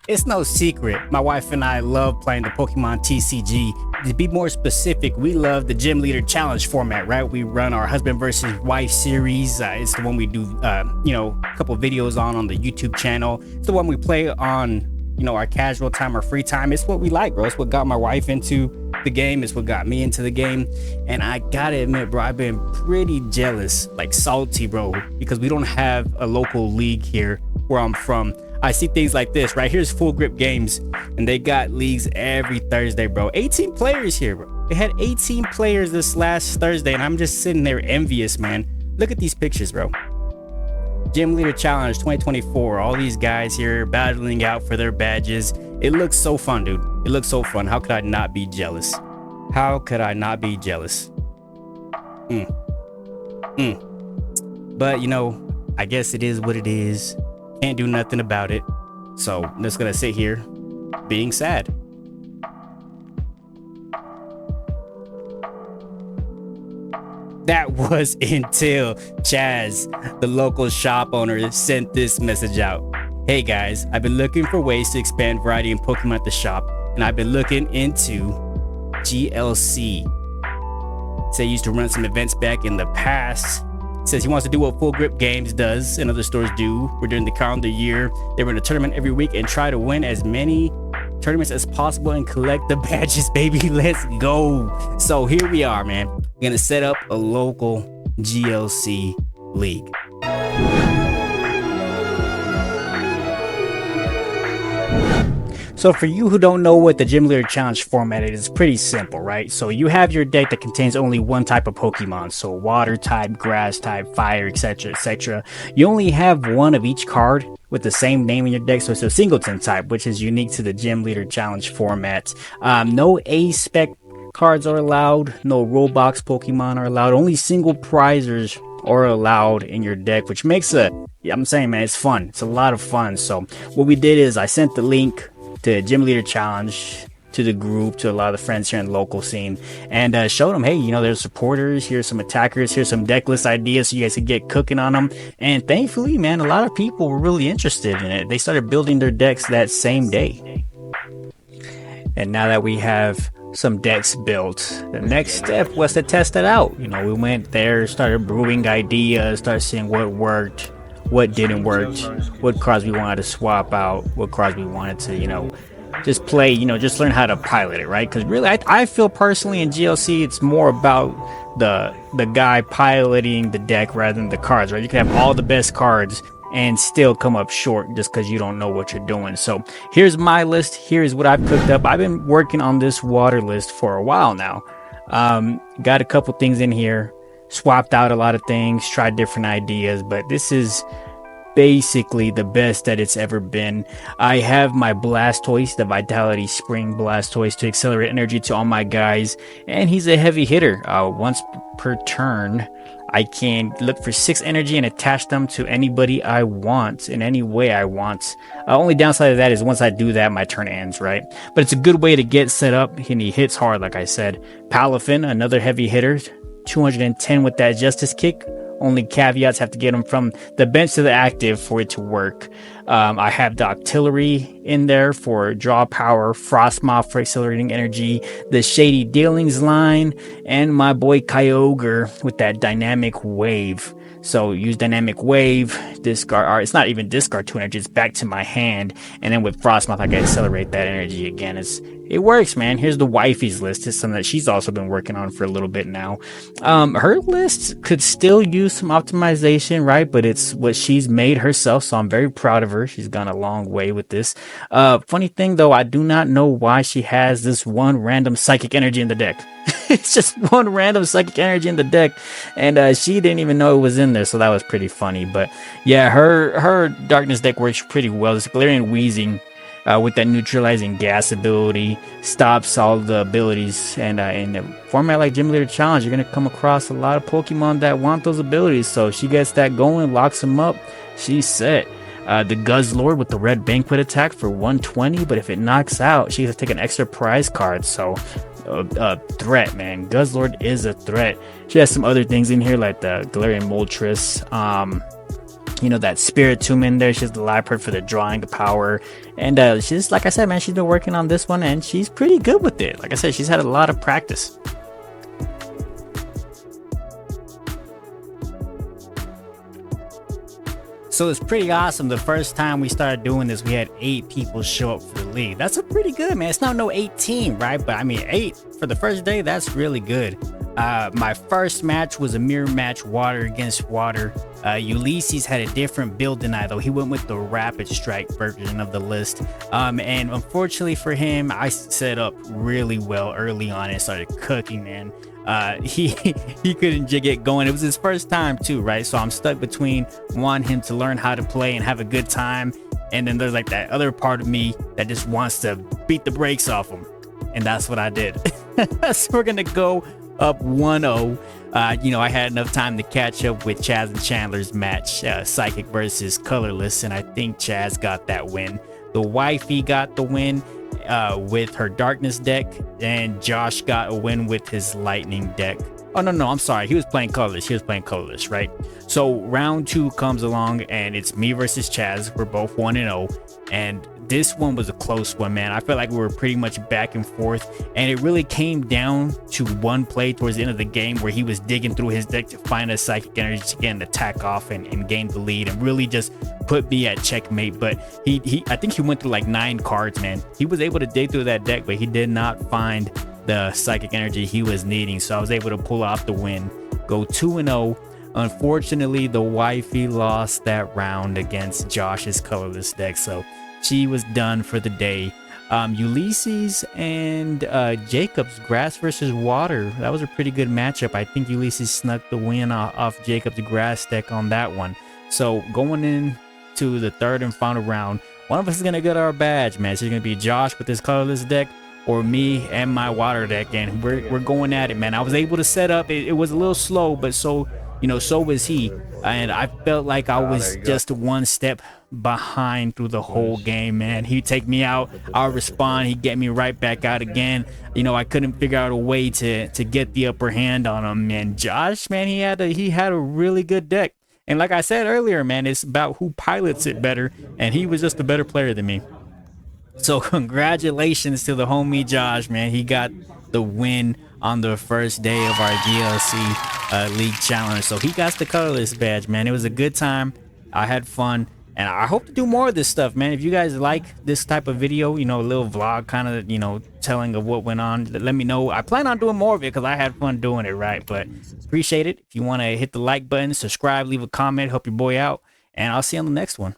It's no secret, my wife and I love playing the Pokemon TCG. To be more specific, we love the Gym Leader Challenge format, right? We run our husband versus wife series. It's the one we do, a couple videos on the YouTube channel. It's the one we play on, our casual time or free time. It's what we like, bro. It's what got my wife into the game. It's what got me into the game. And I gotta admit, bro, I've been pretty jealous, like salty, bro, because we don't have a local league here where I'm from. I see things like this, right? Here's Full Grip Games, and they got leagues every Thursday, bro. 18 players here, bro. They had 18 players this last Thursday, and I'm just sitting there envious, man. Look at these pictures, bro. Gym Leader Challenge 2024. All these guys here battling out for their badges. It looks so fun, dude. It looks so fun. How could I not be jealous? How could I not be jealous? But, I guess it is what it is. Can't do nothing about it. So I'm just gonna sit here being sad. That was until Chaz, the local shop owner, sent this message out. Hey guys, I've been looking for ways to expand variety in Pokemon at the shop, and I've been looking into GLC. Say he used to run some events back in the past. Says he wants to do what Full Grip Games does and other stores do. We're during the calendar year. They run a tournament every week and try to win as many tournaments as possible and collect the badges, baby. Let's go. So here we are, man. We're gonna set up a local GLC league. So for you who don't know what the Gym Leader Challenge format is, it's pretty simple, right? So you have your deck that contains only one type of Pokemon, so water type, grass type, fire, etc, etc. You only have one of each card with the same name in your deck, so it's a singleton type, which is unique to the Gym Leader Challenge format. No A-spec cards are allowed, no Roblox Pokemon are allowed, only single prizers are allowed in your deck, which makes I'm saying, man, it's fun. It's a lot of fun. So what we did is I sent the link to Gym Leader Challenge to the group, to a lot of the friends here in the local scene, and showed them, hey, there's supporters, here's some attackers, here's some deck list ideas so you guys could get cooking on them. And thankfully, man, a lot of people were really interested in it. They started building their decks that same day. And now that we have some decks built, the next step was to test it out. We went there, started brewing ideas, started seeing what worked, what didn't work, what cards we wanted to swap out, what cards we wanted to, just play, just learn how to pilot it, right? Because really, I feel personally in GLC, it's more about the guy piloting the deck rather than the cards, right? You can have all the best cards and still come up short just because you don't know what you're doing. So here's my list. Here's what I've cooked up. I've been working on this water list for a while now. Got a couple things in here. Swapped out a lot of things, tried different ideas, but this is basically the best that it's ever been. I have my Blastoise, the Vitality Spring Blastoise, to accelerate energy to all my guys, and he's a heavy hitter. Once per turn, I can look for 6 energy and attach them to anybody I want in any way I want. Only downside of that is once I do that, my turn ends, right? But it's a good way to get set up, and he hits hard, like I said. Palafin, another heavy hitter, 210 with that Justice Kick. Only caveats, have to get them from the bench to the active for it to work. I have the Octillery in there for draw power, Frostmoth for accelerating energy, the Shady Dealings line, and my boy Kyogre with that Dynamic Wave. So use Dynamic Wave, discard, or it's not even discard 2 energy, it's back to my hand. And then with Frostmoth, I can accelerate that energy again. It works, man. Here's the wifey's list. It's something that she's also been working on for a little bit now. Her list could still use some optimization, right? But it's what she's made herself, so I'm very proud of her. She's gone a long way with this. Funny thing, though, I do not know why she has this one random psychic energy in the deck. It's just one random psychic energy in the deck, and she didn't even know it was in there, so that was pretty funny. But yeah, her darkness deck works pretty well. This Galarian Wheezing with that neutralizing gas ability stops all the abilities, and in a format like Gym Leader Challenge, you're going to come across a lot of Pokemon that want those abilities. So she gets that going, locks them up, she's set. The Guzzlord with the red banquet attack for 120, but if it knocks out, she has to take an extra prize card. So a threat, man. Guzzlord is a threat. She has some other things in here like the Galarian Moltres, you know, that Spiritomb in there. She's the Liepard for the drawing power. And she's, like I said, man, she's been working on this one and she's pretty good with it. Like I said, she's had a lot of practice. So it's pretty awesome. The first time we started doing this, we had 8 people show up for the league. That's a pretty good, man. It's not no 18, right? But I mean, 8 for the first day, that's really good. My first match was a mirror match, water against water. Ulysses had a different build than I, though. He went with the rapid strike version of the list. And unfortunately for him, I set up really well early on and started cooking, man. He couldn't get going. It was his first time too, right? So I'm stuck between wanting him to learn how to play and have a good time, and then there's like that other part of me that just wants to beat the brakes off him, and that's what I did. So we're gonna go up 1-0. You know, I had enough time to catch up with Chaz and Chandler's match, Psychic versus Colorless, and I think Chaz got that win. The wifey got the win with her Darkness deck, and Josh got a win with his Lightning deck. Oh no, I'm sorry, he was playing Colorless, right? So round 2 comes along and it's me versus Chaz. We're both 1-0, and this one was a close one, man. I felt like we were pretty much back and forth, and it really came down to one play towards the end of the game where he was digging through his deck to find a Psychic Energy to get an attack off and gain the lead and really just put me at checkmate. But I think he went through like 9 cards, man. He was able to dig through that deck, but he did not find the Psychic Energy he was needing, so I was able to pull off the win, go 2-0. Unfortunately, the wifey lost that round against Josh's Colorless deck, so she was done for the day. Ulysses and Jacob's Grass versus Water. That was a pretty good matchup. I think Ulysses snuck the win off Jacob's Grass deck on that one. So going into the third and final round, one of us is gonna get our badge, man. So it's gonna be Josh with his Colorless deck, or me and my Water deck, and we're going at it, man. I was able to set up. It was a little slow, but so was he, and I felt like I was just one step behind through the whole game, man. He'd take me out, I'll respond, he'd get me right back out again. You know, I couldn't figure out a way to get the upper hand on him. And Josh, man, he had a really good deck, and like I said earlier, man, it's about who pilots it better, and he was just a better player than me. So congratulations to the homie Josh, man. He got the win on the first day of our GLC League Challenge. So he got the Colorless badge, man. It was a good time. I had fun, and I hope to do more of this stuff, man. If you guys like this type of video, you know, a little vlog kind of, you know, telling of what went on, let me know. I plan on doing more of it because I had fun doing it, right? But appreciate it. If you want to hit the like button, subscribe, leave a comment, help your boy out, and I'll see you on the next one.